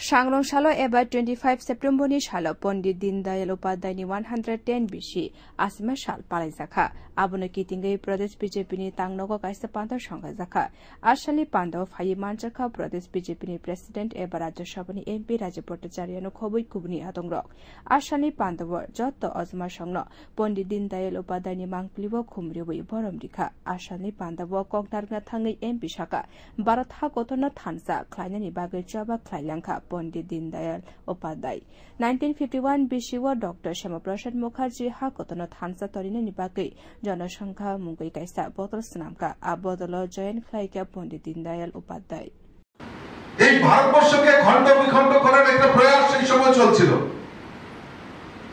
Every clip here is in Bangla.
सांग्रं सालो एबार 25 सेप्टेम्बरनि सालो पण्डित दीनदयाल उपाध्यायनि 110 बिसि आसिमा साल पालाइजाखा आबुनो कितिंगै प्रदेश बीजेपीनि तांनगो काइसा पान्दा संगाजाखा आसालनि पान्दाव फाइ मानजाखा प्रदेश बीजेपीनि प्रेसिडेन्ट एबा राज्यसभानि एमपि राजीव भट्टाचार्यनो खबै कुबुनि आदंरक आसालनि पान्दाव जत्त अजमा संनो पण्डित दीनदयाल उपाध्यायनि मांगप्लिबो खुमरिबै बरमरिखा आसालनि पान्दाव कगनारना थाङै एमपि साका भारत हा गतनो थानसा ख्लाइनानि बागै जाबा ख्लाइलांखा पण्डित दीनदयाल उपाध्याय 1951 बिसिव डॉक्टर श्यामाप्रसाद मुखार्जी हा गतनो थानसा तरिनानि बागै जनसंख्या मुंगै काइसा बदल स्नामका आ बदल जयन ख्लाइका पण्डित दीनदयाल उपाध्याय এই ভারতবর্ষকে খণ্ড বিখণ্ড করার একটা প্রয়াস সেই সময় চলছিল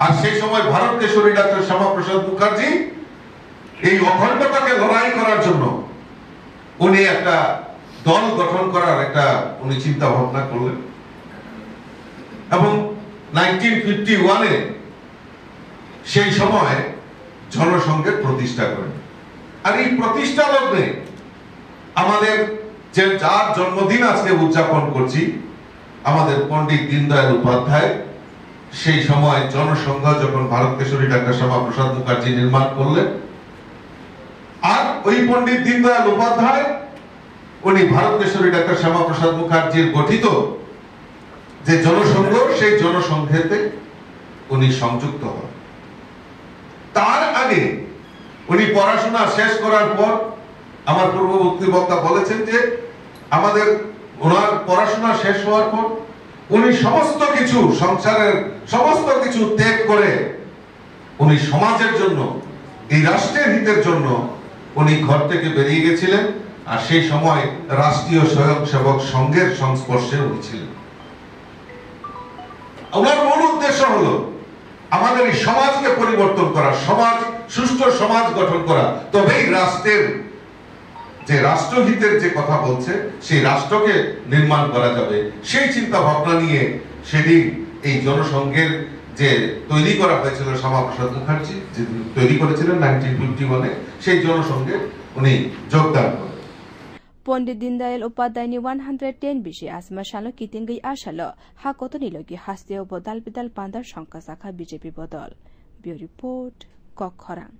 আর সেই সময় ভারত কেশরী ডক্টর শ্যামাপ্রসাদ মুখার্জি এই অখণ্ডতাকে লড়াই করার জন্য উনি একটা দল গঠন করার একটা উনি চিন্তা ভাবনা করলেন এবং 1951 এ সেই সময় জনসংঘের প্রতিষ্ঠা করেন আর এই প্রতিষ্ঠা লগ্নে আমাদের যে যার জন্মদিন আজকে উদযাপন করছি আমাদের পণ্ডিত দীনদয়াল উপাধ্যায় সেই সময় জনসংঘ যখন ভারত কেশরী ডক্টর শ্যামাপ্রসাদ মুখার্জি নির্মাণ করলেন আর ওই পণ্ডিত দীনদয়াল উপাধ্যায় উনি ভারত কেশরী ডক্টর শ্যামাপ্রসাদ মুখার্জির গঠিত যে জনসংঘ সেই জনসংঘেতে উনি সংযুক্ত হন তার আগে উনি পড়াশোনা শেষ করার পর আমার পূর্ববর্তী বক্তা বলেছেন যে আমাদের ওনার পড়াশোনা শেষ হওয়ার পর উনি সমস্ত কিছু সংসারের সমস্ত কিছু ত্যাগ করে উনি সমাজের জন্য এই রাষ্ট্রের হিতের জন্য উনি ঘর থেকে বেরিয়ে গেছিলেন আর সেই সময় রাষ্ট্রীয় স্বয়ংসেবক সংঘের সংস্পর্শে উনি ছিলেন ওনার মূল উদ্দেশ্য হলো আমাদের এই সমাজকে পরিবর্তন করা সমাজ সুষ্ঠু সমাজ গঠন করা তবেই রাষ্ট্রের যে রাষ্ট্রহিতের যে কথা বলছে সেই রাষ্ট্রকে নির্মাণ করা যাবে সেই চিন্তা ভাবনা নিয়ে সেদিন এই জনসংঘের যে তৈরি করা হয়েছিল শ্যামাপ্রসাদ মুখার্জি যে তৈরি করেছিলেন 1951 এ সেই জনসংঘে উনি যোগদান করেন पण्डित दीनदयाल उपाध्यायनि 110 बिसि आसमा सालो कितिंगै आसालो हा कतनि लगी हास्तेव बदल बिदल पान्दार संका शाखा बीजेपी बदल ब्यूरो रिपोर्ट कखरां।